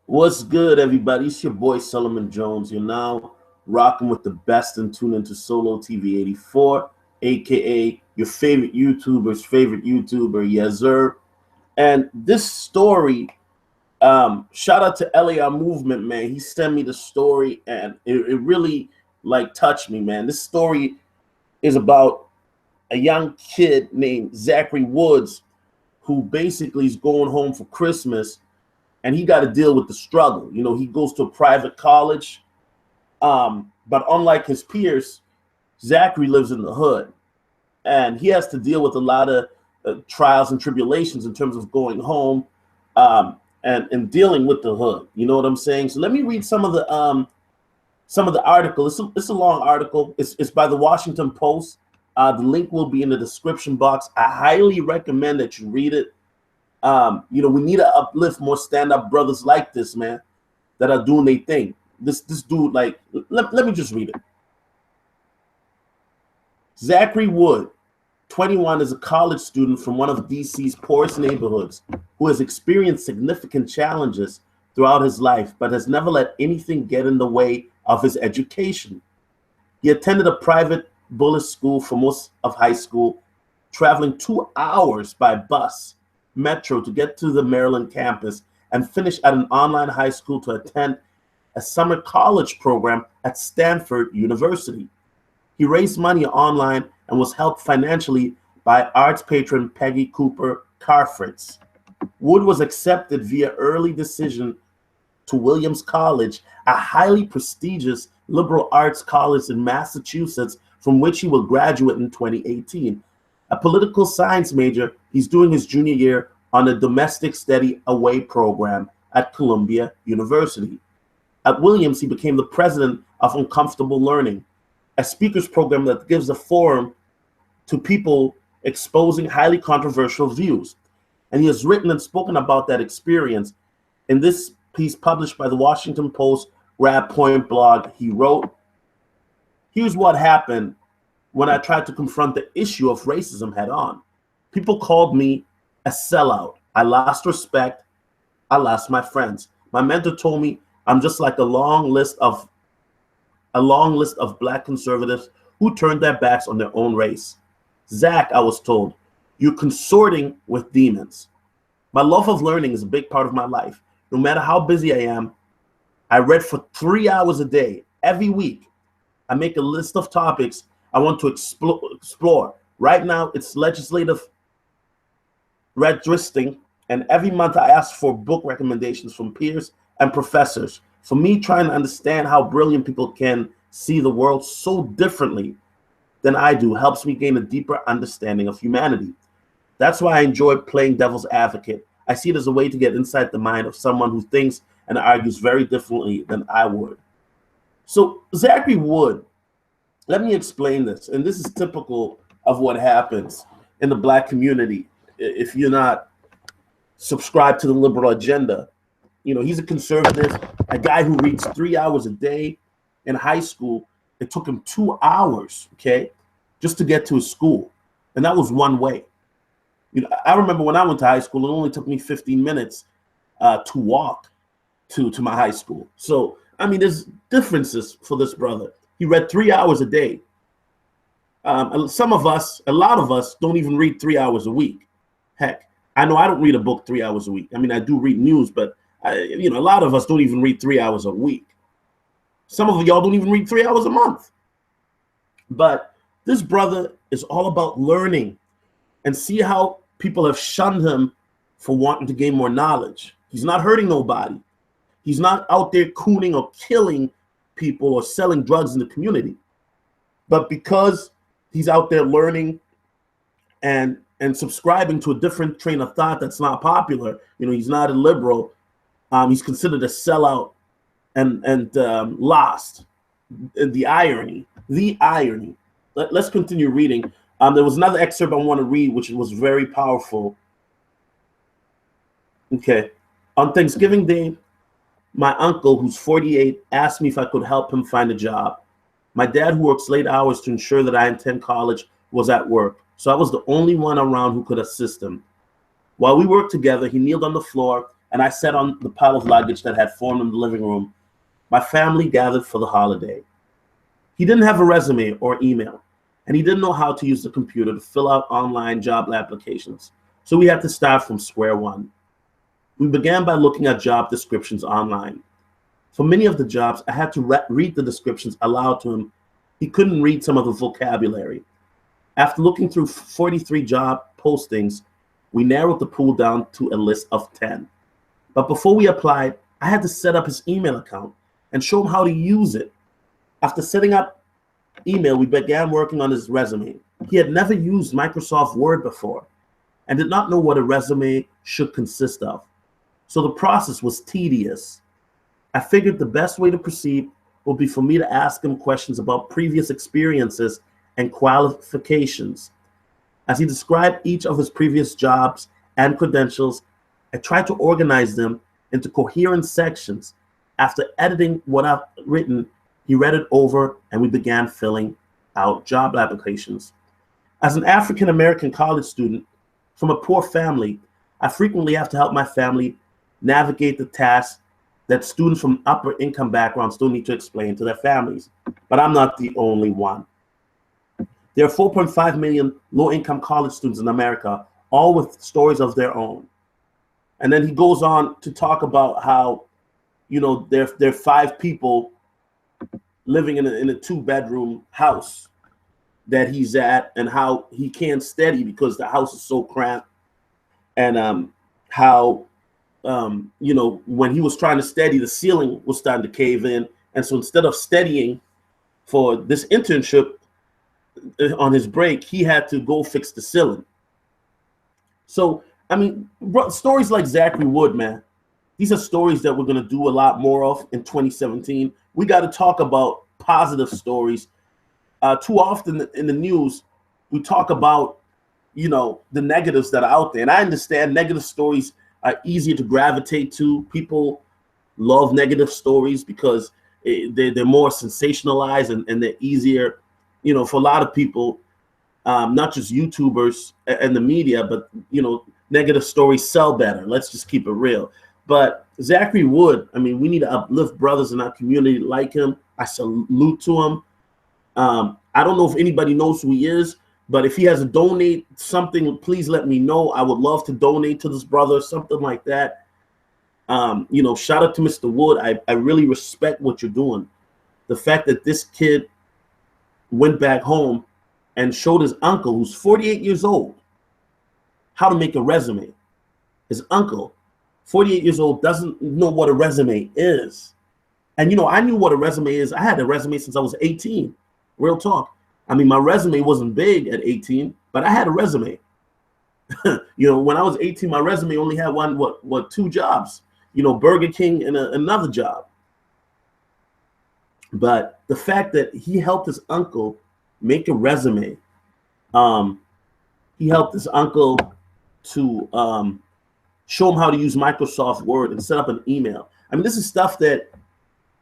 What's good, everybody? It's your boy Solomon Jones. You're now rocking with the best and tune into Solo TV 84, aka your favorite YouTuber's favorite YouTuber, Yezer. And this story, shout out to LAR Movement, man. He sent me the story, and it really touched me, man. This story is about a young kid named Zachary Woods, who basically is going home for Christmas. And he got to deal with the struggle. You know, he goes to a private college, but unlike his peers, Zachary lives in the hood, and he has to deal with a lot of trials and tribulations in terms of going home and dealing with the hood. You know what I'm saying? So let me read some of the article. It's a long article. It's by the Washington Post. The link will be in the description box. I highly recommend that you read it. We need to uplift more stand-up brothers like this, man, that are doing their thing. This dude, let me just read it. Zachary Wood, 21, is a college student from one of DC's poorest neighborhoods who has experienced significant challenges throughout his life, but has never let anything get in the way of his education. He attended a private bullish school for most of high school, traveling 2 hours by bus metro to get to the Maryland campus, and finished at an online high school to attend a summer college program at Stanford University. He raised money online and was helped financially by arts patron Peggy Cooper Carfritz. Wood was accepted via early decision to Williams College, a highly prestigious liberal arts college in Massachusetts, from which he will graduate in 2018. A political science major, he's doing his junior year on a domestic study away program at Columbia University. At Williams, he became the president of Uncomfortable Learning, a speakers program that gives a forum to people exposing highly controversial views. And he has written and spoken about that experience in this piece published by the Washington Post Rap Point blog. He wrote, "Here's what happened when I tried to confront the issue of racism head on. People called me a sellout. I lost respect. I lost my friends. My mentor told me I'm just like a long list of black conservatives who turned their backs on their own race. Zach, I was told, you're consorting with demons. My love of learning is a big part of my life. No matter how busy I am, I read for 3 hours a day, every week. I make a list of topics I want to explore. Right now, it's legislative registering, and every month I ask for book recommendations from peers and professors. For me, trying to understand how brilliant people can see the world so differently than I do helps me gain a deeper understanding of humanity. That's why I enjoy playing devil's advocate. I see it as a way to get inside the mind of someone who thinks and argues very differently than I would." So Zachary Wood, let me explain this, and this is typical of what happens in the black community if you're not subscribed to the liberal agenda. You know, he's a conservative, a guy who reads 3 hours a day. In high school, it took him 2 hours, okay, just to get to his school, and that was one way. You know, I remember when I went to high school, it only took me 15 minutes to walk to my high school. So, I mean, there's differences for this brother. He read 3 hours a day. A lot of us don't even read 3 hours a week. Heck, I know I don't read a book 3 hours a week. I mean, I do read news, but a lot of us don't even read 3 hours a week. Some of y'all don't even read 3 hours a month. But this brother is all about learning, and see how people have shunned him for wanting to gain more knowledge. He's not hurting nobody. He's not out there cooning or killing people or selling drugs in the community. But because he's out there learning and subscribing to a different train of thought that's not popular, he's not a liberal, he's considered a sellout and lost. The irony. Let's continue reading. There was another excerpt I want to read, which was very powerful. Okay. On Thanksgiving Day, my uncle, who's 48, asked me if I could help him find a job. My dad, who works late hours to ensure that I attend college, was at work, so I was the only one around who could assist him. While we worked together, he kneeled on the floor and I sat on the pile of luggage that had formed in the living room. My family gathered for the holiday. He didn't have a resume or email, and he didn't know how to use the computer to fill out online job applications. So we had to start from square one. We began by looking at job descriptions online. For many of the jobs, I had to read the descriptions aloud to him. He couldn't read some of the vocabulary. After looking through 43 job postings, we narrowed the pool down to a list of 10. But before we applied, I had to set up his email account and show him how to use it. After setting up email, we began working on his resume. He had never used Microsoft Word before and did not know what a resume should consist of. So the process was tedious. I figured the best way to proceed would be for me to ask him questions about previous experiences and qualifications. As he described each of his previous jobs and credentials, I tried to organize them into coherent sections. After editing what I've written, he read it over and we began filling out job applications. As an African-American college student from a poor family, I frequently have to help my family navigate the tasks that students from upper income backgrounds still need to explain to their families. But I'm not the only one. There are 4.5 million low-income college students in America, all with stories of their own. And then he goes on to talk about how, you know, there are 5 people living in a 2-bedroom house that he's at, and how he can't study because the house is so cramped, and how you know, when he was trying to study, the ceiling was starting to cave in, and so instead of studying for this internship on his break, he had to go fix the ceiling. So I mean, stories like Zachary Wood, man, these are stories that we're going to do a lot more of in 2017. We got to talk about positive stories. Too often in the news, we talk about, you know, the negatives that are out there. And I understand negative stories are easier to gravitate to. People love negative stories because they're more sensationalized, and they're easier, you know, for a lot of people, not just YouTubers and the media, but, you know, negative stories sell better. Let's just keep it real. But Zachary Wood, I mean, we need to uplift brothers in our community like him. I salute to him. I don't know if anybody knows who he is, but if he has to donate something, please let me know. I would love to donate to this brother, something like that. You know, shout out to Mr. Wood. I really respect what you're doing. The fact that this kid went back home and showed his uncle, who's 48 years old, how to make a resume. His uncle, 48 years old, doesn't know what a resume is. And, you know, I knew what a resume is. I had a resume since I was 18. Real talk. I mean, my resume wasn't big at 18, but I had a resume. You know, when I was 18, my resume only had two jobs, you know, Burger King and another job. But the fact that he helped his uncle make a resume, he helped his uncle to show him how to use Microsoft Word and set up an email. I mean, this is stuff that,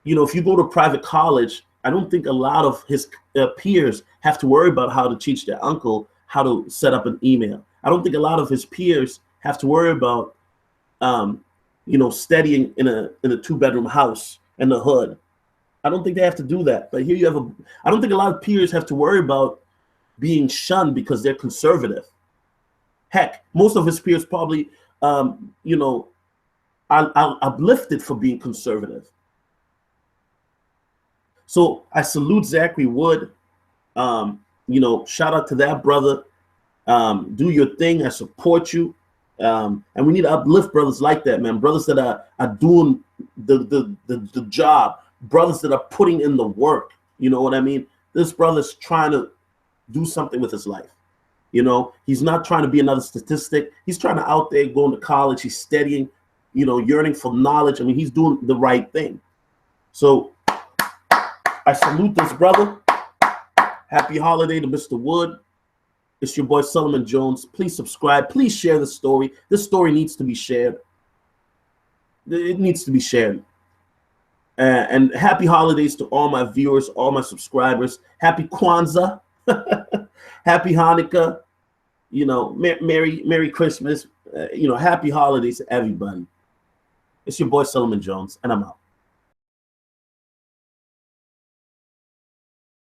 you know, if you go to private college, I don't think a lot of his peers have to worry about how to teach their uncle how to set up an email. I don't think a lot of his peers have to worry about, you know, studying in a 2-bedroom house in the hood. I don't think they have to do that. But here you have I don't think a lot of peers have to worry about being shunned because they're conservative. Heck, most of his peers probably, you know, are uplifted for being conservative. So I salute Zachary Wood. You know, shout out to that brother. Do your thing. I support you. And we need to uplift brothers like that, man. Brothers that are doing the job. Brothers that are putting in the work. You know what I mean? This brother's trying to do something with his life. You know, he's not trying to be another statistic. He's trying to out there going to college. He's studying, you know, yearning for knowledge. I mean, he's doing the right thing. So I salute this brother. Happy holiday to Mr. Wood. It's your boy Solomon Jones. Please subscribe. Please share the story. This story needs to be shared. It needs to be shared. And happy holidays to all my viewers, all my subscribers. Happy Kwanzaa. Happy Hanukkah. You know, Merry Christmas. You know, happy holidays to everybody. It's your boy Solomon Jones, and I'm out.